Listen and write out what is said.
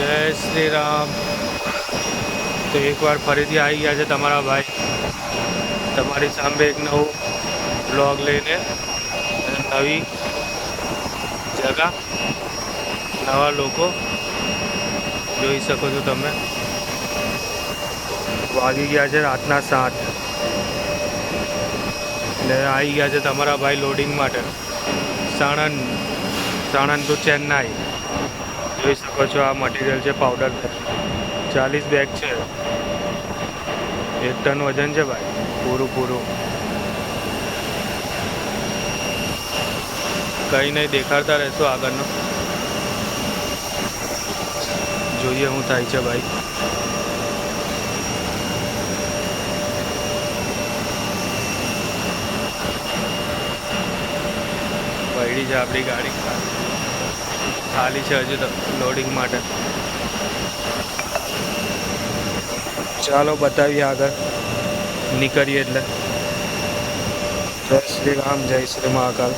જય શ્રી રામ. તો એકવાર ફરીથી આવી ગયા છે તમારા ભાઈ તમારી સામે એક નવો બ્લોગ લઈને અને નવી જગા નવા લોકો જોઈ શકો છો તમે. વાગી ગયા છે રાતના 7 ને આવી ગયા છે તમારા ભાઈ લોડિંગ માટે સાણંદ ટુ ચેન્નાઈ. જોઈ શકો છો આ મટીરિયલ છે પાવડર 40 બેગ છે. 1 ટન વજન છે ભાઈ પૂરું. કંઈ નહીં દેખાડતા રહેશો આગળનો. જોઈએ શું થાય છે ભાઈ. પડી છે આપણી ગાડી ખાલી છે હજુ તો લોડિંગ માટે. ચાલો બતાવીએ આગળ નીકળીએ એટલે. જય શ્રી રામ, જય શ્રી મહાકાલ.